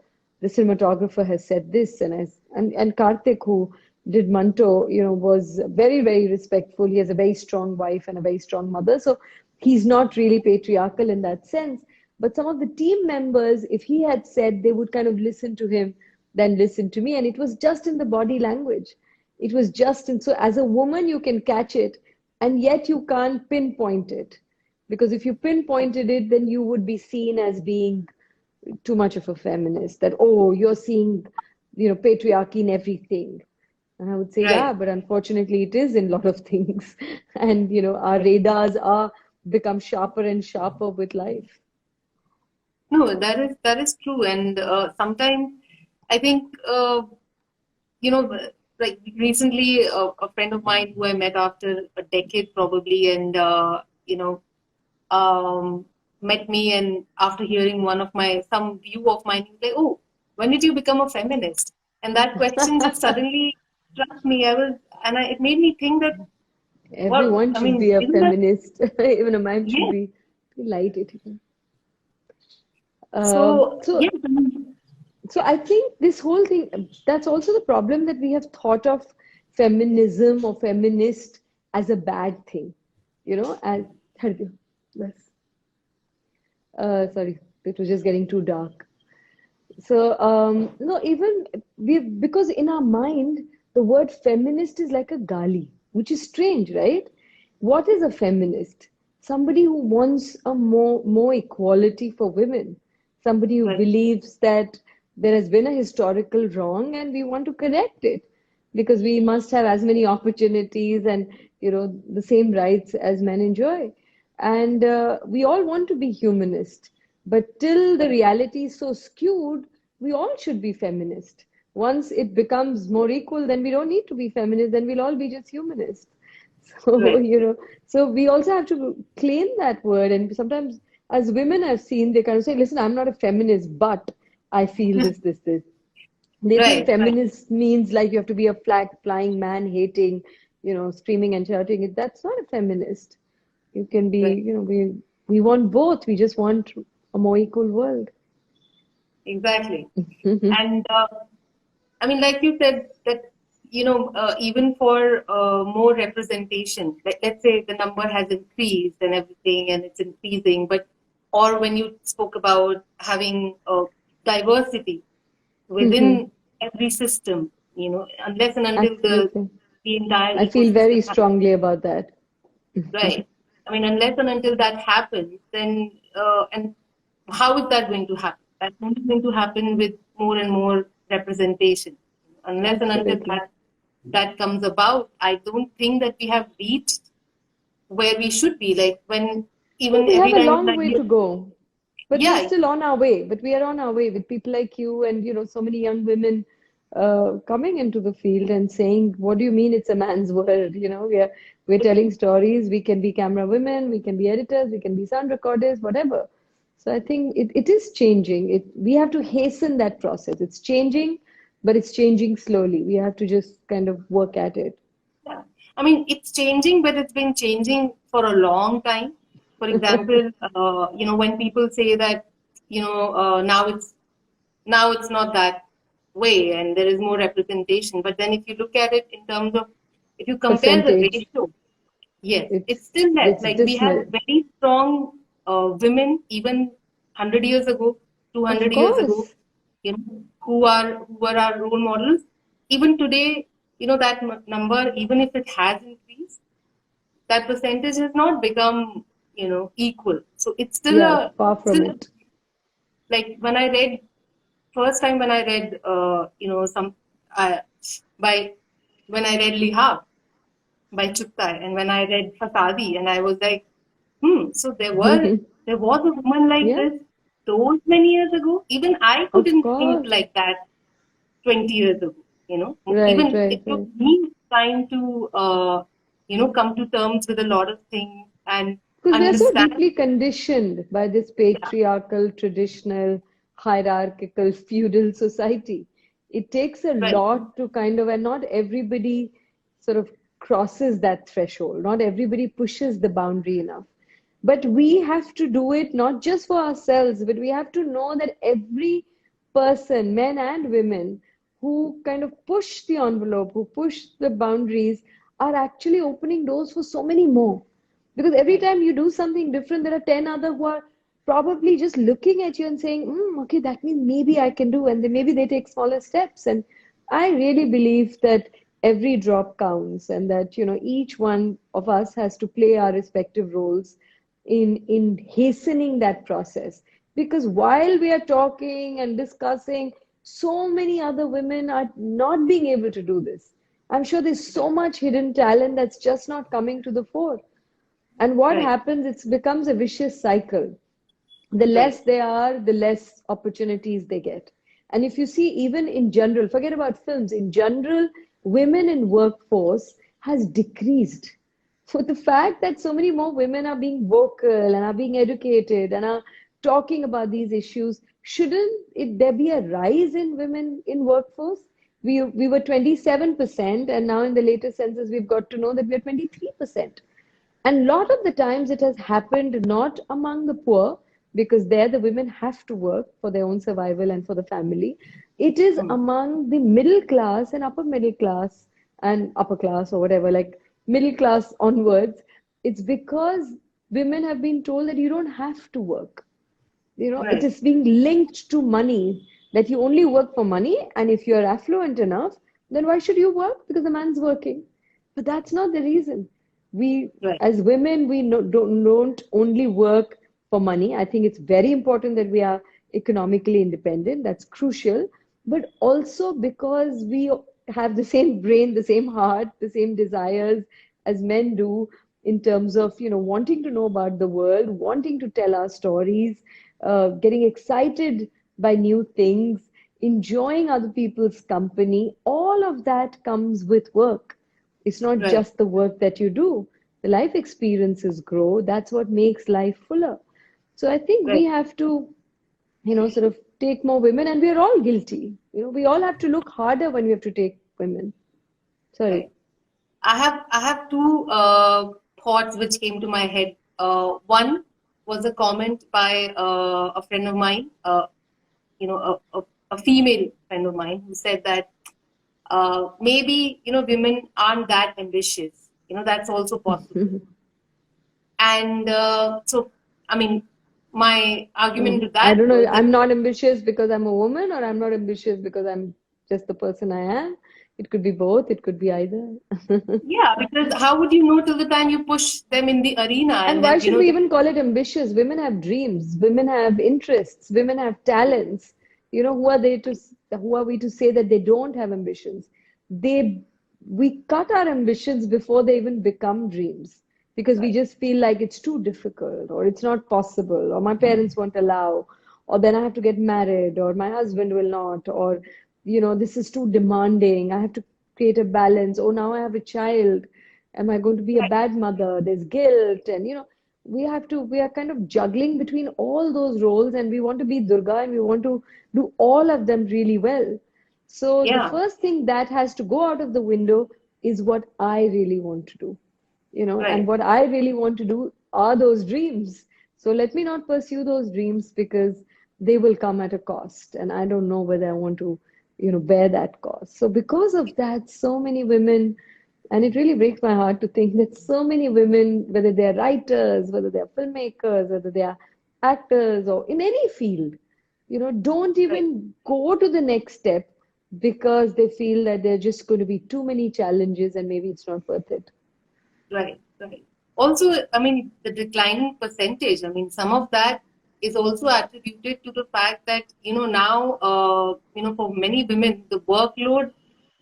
cinematographer has said this, and Karthik, who did Manto, was very, very respectful. He has a very strong wife and a very strong mother, so he's not really patriarchal in that sense. But some of the team members, if he had said, they would kind of listen to him, then listen to me, and it was just in the body language. It was just in so as a woman you can catch it, and yet you can't pinpoint it. Because if you pinpointed it, then you would be seen as being too much of a feminist, that, oh, you're seeing, patriarchy in everything. And I would say, yeah, Right. but unfortunately it is in a lot of things. And, our radars are become sharper and sharper with life. No, that is true. And sometimes I think you know, like recently, a friend of mine who I met after a decade probably, and um, met me, and after hearing some view of mine, he was like, "Oh, when did you become a feminist?" And that question just suddenly struck me. It made me think that, what Everyone I should mean, be a isn't that, feminist. Even a man should yes? be light. So So yes, I mean, So I think this whole thing, that's also the problem, that we have thought of feminism or feminist as a bad thing, as, yes. Sorry, it was just getting too dark. So, no, even because in our mind, the word feminist is like a gali, which is strange, right? What is a feminist? Somebody who wants a more equality for women, somebody who but believes that there has been a historical wrong and we want to correct it because we must have as many opportunities and, the same rights as men enjoy. And we all want to be humanist. But till the reality is so skewed, we all should be feminist. Once it becomes more equal, then we don't need to be feminist, then we'll all be just humanists. So, right, so we also have to claim that word. And sometimes, as women, I've seen they kind of say, listen, I'm not a feminist, but I feel this. They think right, right. feminist means like you have to be a flag flying, man hating, screaming and shouting. That's not a feminist. You can be, Right. we want both. We just want a more equal world. Exactly. And I mean, like you said, that even for more representation, let's say the number has increased and everything, and it's increasing, but or when you spoke about having diversity within every system, unless and until Absolutely. the entire I feel very ecosystem, strongly about that. right? I mean, unless and until that happens, then and how is that going to happen? That's only going to happen with more and more representation. Unless and until Absolutely. that comes about, I don't think that we have reached where we should be. Like when No, even we have every a time when long way to go, but we're yeah, still on our way. But we are on our way with people like you and so many young women coming into the field and saying, "What do you mean it's a man's world?" We're telling stories. We can be camera women, we can be editors, we can be sound recorders, whatever. So I think it is changing. We have to hasten that process. It's changing, but it's changing slowly. We have to just kind of work at it. yeah. I mean, it's changing, but it's been changing for a long time. For example, when people say that, now it's not that way and there is more representation. But then if you look at it in terms of, if you compare the Percentage. ratio, yes, it's It's still less. it's Like we had dismal. very strong women even 100 years ago, Of 200 years ago, course. who were our role models. Even today, that number, even if it has increased, that percentage has not become, equal. So it's still Yeah, a far from it. like when I read first time when I read, uh, by when I read Lihab by Chugtai, and when I read Fasadi, and I was like, so there was a woman like Yeah, this those many years ago. Even I of couldn't think course. like that 20 years ago. Right, Even it right, took right. me time to come to terms with a lot of things and Because we are so understand. deeply conditioned by this Yeah, patriarchal, traditional, hierarchical, feudal society. It takes a right, lot to kind of, and not everybody sort of crosses that threshold. Not everybody pushes the boundary enough. But we have to do it not just for ourselves, but we have to know that every person, men and women, who kind of push the envelope, who push the boundaries, are actually opening doors for so many more. Because every right. time you do something different, there are 10 other who are probably just looking at you and saying, okay, that means maybe I can do. And then maybe they take smaller steps. And I really believe that every drop counts and that, each one of us has to play our respective roles in hastening that process. Because while we are talking and discussing, so many other women are not being able to do this. I'm sure there's so much hidden talent that's just not coming to the fore. And what Right. happens, it becomes a vicious cycle. The Right. less they are, the less opportunities they get. And if you see, even in general, forget about films, in general, women in workforce has decreased. For the fact that so many more women are being vocal and are being educated and are talking about these issues, shouldn't there be a rise in women in workforce? We were 27%, and now in the latest census, we've got to know that we're 23%. And a lot of the times it has happened not among the poor, because there the women have to work for their own survival and for the family. It is Mm. among the middle class and upper middle class and upper class, or whatever, like middle class onwards. It's because women have been told that you don't have to work. It Right. is being linked to money, that you only work for money, and if you're affluent enough, then why should you work? Because the man's working. But that's not the reason. We, Right. as women, we don't only work for money. I think it's very important that we are economically independent. That's crucial. But also because we have the same brain, the same heart, the same desires as men do, in terms of wanting to know about the world, wanting to tell our stories, getting excited by new things, enjoying other people's company. All of that comes with work. It's not Right. just the work that you do. The life experiences grow. That's what makes life fuller. So I think we Right. have to, sort of take more women, and we're all guilty. We all have to look harder when we have to take women. Sorry. Right. I have two thoughts which came to my head. One was a comment by a friend of mine, a female friend of mine, who said that maybe women aren't that ambitious. That's also possible. And so, I mean, my argument to I that don't know. was that, I'm not ambitious because I'm a woman, or I'm not ambitious because I'm just the person I am. It could be both. It could be either. yeah, because how would you know till the time you push them in the arena And and why then should we even call it ambitious? Women have dreams. Women have interests. Women have talents. Who are we to say that they don't have ambitions? They, we cut our ambitions before they even become dreams, because we right, just feel like it's too difficult, or it's not possible, or my parents won't allow, or then I have to get married, or my husband will not, or this is too demanding. I have to create a balance. Oh, now I have a child. Am I going to be a right, bad mother? There's guilt, and we are kind of juggling between all those roles, and we want to be Durga, and we want to do all of them really well. So the yeah, first thing that has to go out of the window is what I really want to do, and right, what I really want to do are those dreams. So let me not pursue those dreams, because they will come at a cost, and I don't know whether I want to, bear that cost. So because of that, so many women, and it really breaks my heart to think that so many women, whether they're writers, whether they're filmmakers, whether they are actors, or in any field, don't right, even go to the next step, because they feel that there are just going to be too many challenges and maybe it's not worth it. right, right. Also, I mean, the declining percentage, I mean, some of that is also attributed to the fact that, now, for many women, the workload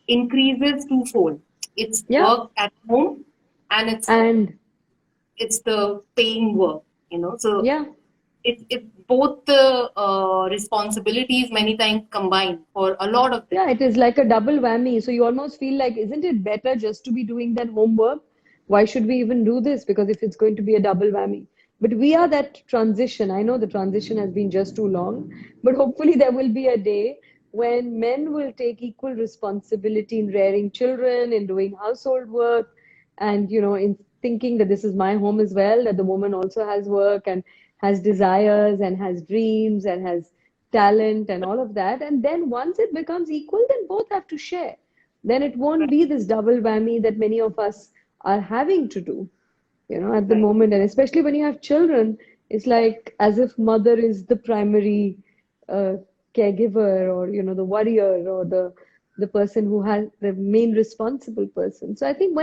increases twofold. It's Yeah. work at home and And it's the paying work, so yeah, it's both the responsibilities many times combined for a lot of them. yeah, it is like a double whammy. So you almost feel like, isn't it better just to be doing that homework? Why should we even do this? Because if it's going to be a double whammy. But we are that transition. I know the transition has been just too long, but hopefully there will be a day when men will take equal responsibility in rearing children, in doing household work, and in thinking that this is my home as well, that the woman also has work and has desires and has dreams and has talent and all of that. And then once it becomes equal, then both have to share. Then it won't Right, be this double whammy that many of us are having to do, at the right, moment. And especially when you have children, it's like as if mother is the primary uh, caregiver, or the warrior, or the person who has the main responsible person. So I think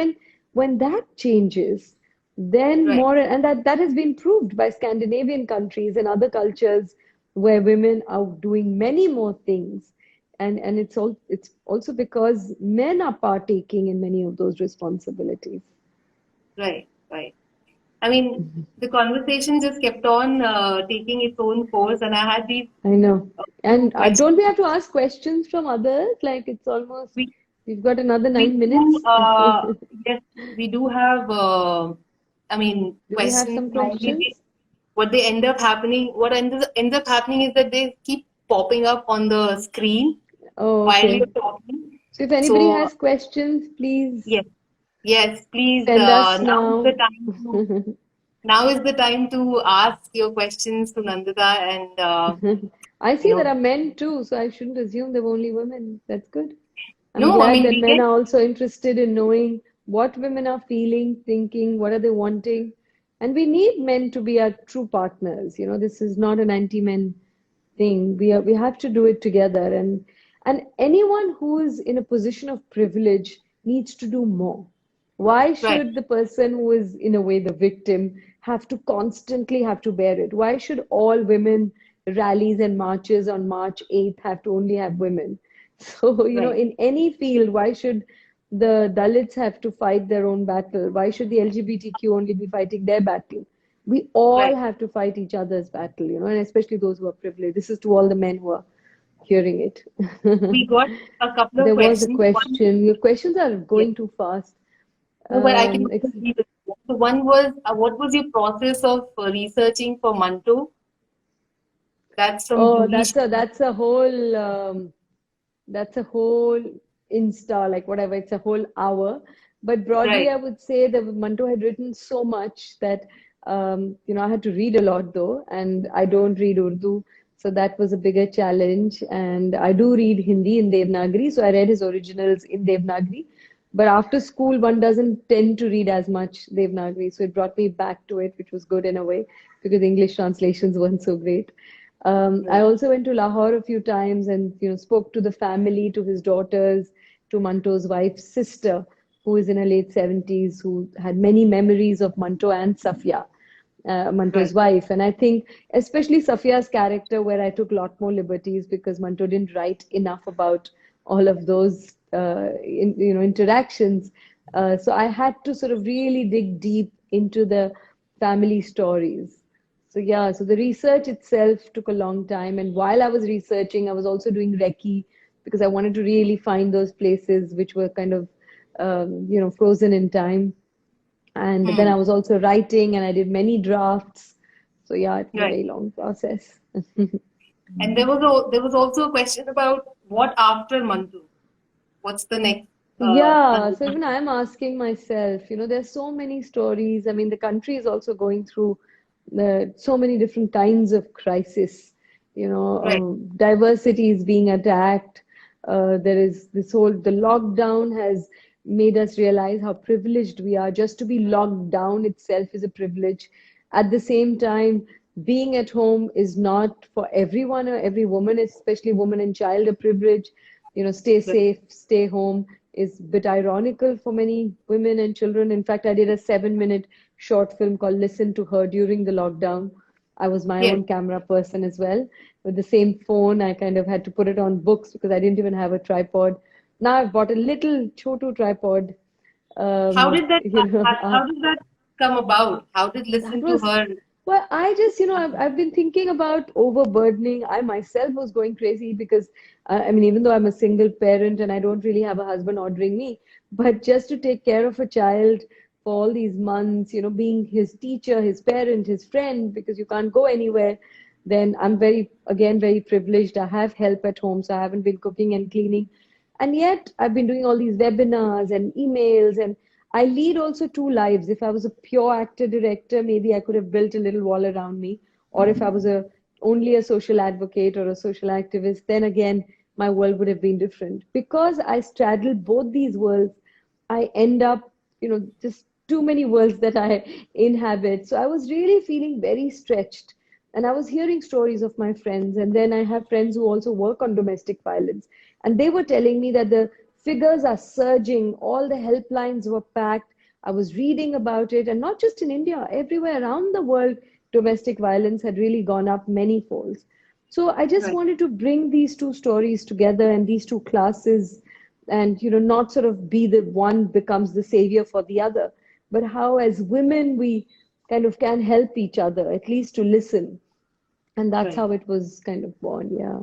when that changes, then Right. more, and that has been proved by Scandinavian countries and other cultures where women are doing many more things. And it's also because men are partaking in many of those responsibilities. Right. Right. I mean, the conversation just kept on taking its own course, and I had these I know. few And questions. don't we have to ask questions from others? Like it's almost, We we've got another we nine do minutes. yes, we do have I mean Do we have questions. some Normally, questions? what ends up happening is that they keep popping up on the screen Oh, while okay. you're talking. So if anybody So has questions, please yes, yes, please. send us Now is the now. time to now is the time to ask your questions to Nandita, and I you see there know, are men too, so I shouldn't assume there were only women. That's good. I'm no, I glad mean that we men get are also interested in knowing what women are feeling, thinking, what are they wanting. And we need men to be our true partners. You know, this is not an anti-men thing. We have to do it together. And anyone who is in a position of privilege needs to do more. Why right, should the person who is in a way the victim have to constantly have to bear it? Why should all women rallies and marches on March 8th have to only have women? So, you know, right, in any field, why should the Dalits have to fight their own battle? Why should the LGBTQ only be fighting their battle? We all right. have to fight each other's battle, you know, and especially those who are privileged. This is to all the men who are hearing it. We got a couple of There was a questions. One, question. Your questions are yes, going too fast. no, but I can Ex read it. So one was, what was your process of researching for Manto? That's from oh, Juhi. that's a whole Insta, like whatever, it's a whole hour. But broadly, Right. I would say that Manto had written so much that, you know, I had to read a lot though, and I don't read Urdu. So that was a bigger challenge. And I do read Hindi in Devanagari, so I read his originals in Devanagari. But after school, one doesn't tend to read as much Devanagari. So it brought me back to it, which was good in a way, because English translations weren't so great. I Right. also went to Lahore a few times and spoke to the family, to his daughters, to Manto's wife's sister, who is in her late 70s, who had many memories of Manto and Safia, Manto's Right. wife. And I think especially Safia's character, where I took a lot more liberties because Manto didn't write enough about all of those interactions. So I had to sort of really dig deep into the family stories. So yeah, so the research itself took a long time. And while I was researching, I was also doing recce because I wanted to really find those places which were kind of, frozen in time. And then I Hmm. was also writing and I did many drafts. So yeah, it was a Right. very long process. And there was also a question about what after Manto? What's the next Yeah, so Nandita? even I'm asking myself, there's so many stories. I mean, the country is also going through so many different kinds of crisis. Right. Diversity is being attacked. There is the lockdown has made us realize how privileged we are. Just to be locked down itself is a privilege. At the same time, being at home is not for everyone or every woman, especially woman and child, a privilege. Stay Right. safe, stay home is a bit ironical for many women and children. In fact, I did a 7-minute short film called Listen to Her during the lockdown. I was my Yes. own camera person as well. With the same phone, I kind of had to put it on books because I didn't even have a tripod. Now I've bought a little chotu tripod. How did that Uh, how did that come about? How did that Listen to was Her? well, I just, I've been thinking about overburdening. I myself was going crazy because, I mean, even though I'm a single parent and I don't really have a husband ordering me, but just to take care of a child for all these months, being his teacher, his parent, his friend, because you can't go anywhere, then I'm again, very privileged. I have help at home, so I haven't been cooking and cleaning. And yet, I've been doing all these webinars and emails, and I lead also two lives. If I was a pure actor director, maybe I could have built a little wall around me. Or if I was only a social advocate or a social activist, then again, my world would have been different. Because I straddle both these worlds, I end up, just too many worlds that I inhabit. So I was really feeling very stretched. And I was hearing stories of my friends. And then I have friends who also work on domestic violence. And they were telling me that the figures are surging. All the helplines were packed. I was reading about it, and not just in India, everywhere around the world, domestic violence had really gone up many folds. So I just Right. wanted to bring these two stories together and these two classes, and not sort of be the one becomes the savior for the other, but how as women we kind of can help each other, at least to listen. And that's Right. how it was kind of born, yeah.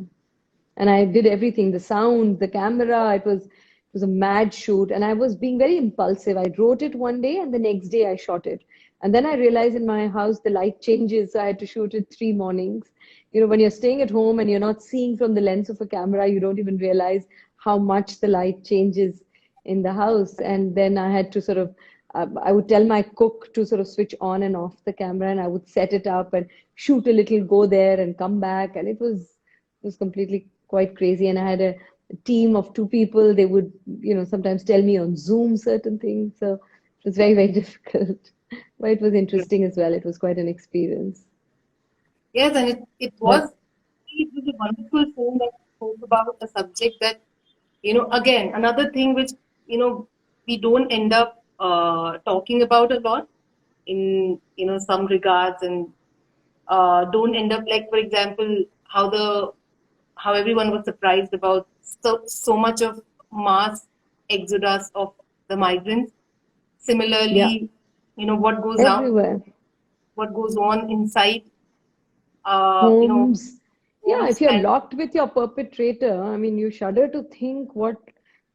And I did everything, the sound, the camera. It was a mad shoot, and I was being very impulsive. I wrote it one day, and the next day I shot it. And then I realized in my house the light changes, so I had to shoot it 3 mornings. When you're staying at home and you're not seeing from the lens of a camera, you don't even realize how much the light changes in the house. And then I had to sort of, I would tell my cook to sort of switch on and off the camera, and I would set it up and shoot a little, go there and come back. And it was completely quite crazy. And I had a team of 2 people. They would, sometimes tell me on Zoom certain things. So it was very, very difficult. But it was interesting as well. It was quite an experience. Yes, and it But was a wonderful film that spoke about a subject that, again, another thing which, we don't end up talking about a lot in, some regards, and don't end up, like, for example, how everyone was surprised about so much of mass exodus of the migrants. yeah, Similarly, what goes out, everywhere. what goes on inside, you know, Homes. Yeah, homes if you're and locked with your perpetrator, I mean, you shudder to think what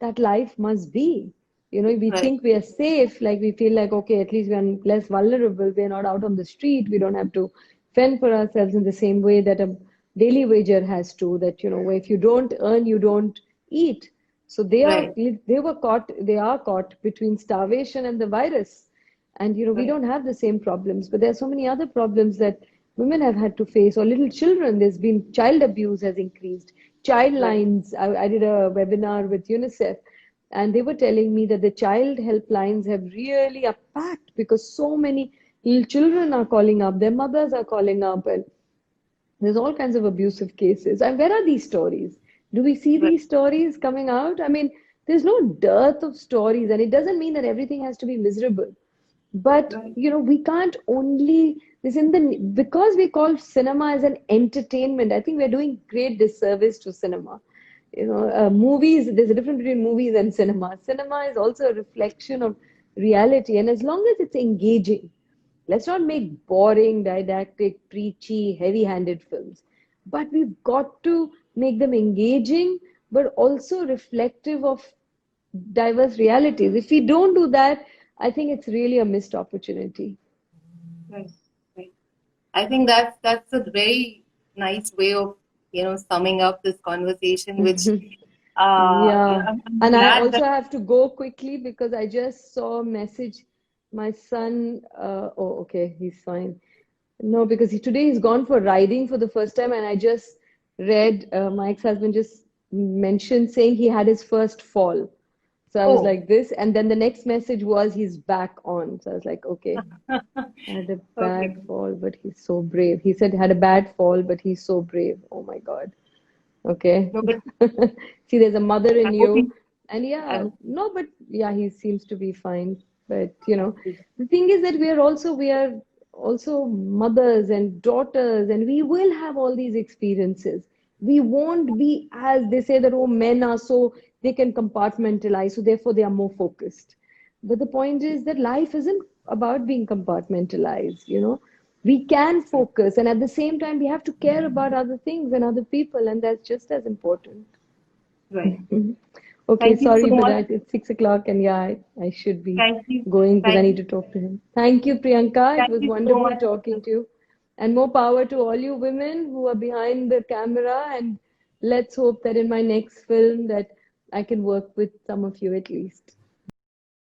that life must be. We right, think we are safe, like we feel like, okay, at least we're less vulnerable. We're not out on the street. We don't have to fend for ourselves in the same way that a daily wager has to, that, where if you don't earn, you don't eat. So right, they are caught between starvation and the virus. And we right, don't have the same problems, but there are so many other problems that women have had to face, or little children. There's been child abuse has increased. Child right, lines. I did a webinar with UNICEF, and they were telling me that the child helplines have really are packed because so many little children are calling up, their mothers are calling up, and there's all kinds of abusive cases. And where are these stories? Do we see right, these stories coming out? I mean, there's no dearth of stories, and it doesn't mean that everything has to be miserable. But right, we can't only this in the because we call cinema as an entertainment. I think we're doing great disservice to cinema. Movies. There's a difference between movies and cinema. Cinema is also a reflection of reality, and as long as it's engaging, let's not make boring, didactic, preachy, heavy-handed films. But we've got to make them engaging, but also reflective of diverse realities. If we don't do that, I think it's really a missed opportunity. right, right. I think that's a very nice way of, summing up this conversation, which Yeah. I'm And I glad also that have to go quickly because I just saw a message. My son, oh, okay, he's fine. No, because today he's gone for riding for the first time, and I just read my ex-husband just mentioned saying he had his first fall. So I was oh, like this, and then the next message was he's back on. So I was like, okay, had a bad okay. fall, but he's so brave. He said had a bad fall, but he's so brave. Oh my God. Okay. No, but See, there's a mother I in hope you. he, And I yeah, hope no, but yeah, he seems to be fine. But he, the thing is that we are also mothers and daughters, and we will have all these experiences. We won't be, as they say, that oh, men are so they can compartmentalize, so therefore they are more focused. But the point is that life isn't about being compartmentalized. We can focus, and at the same time, we have to care about other things and other people, and that's just as important. right. Okay, Thank you so sorry, but much. it's 6 o'clock, and yeah, I should be Thank you. going because I Thank need you. to talk to him. Thank you, Priyanka. It Thank was you so wonderful much. talking to you. And more power to all you women who are behind the camera. And let's hope that in my next film that I can work with some of you at least.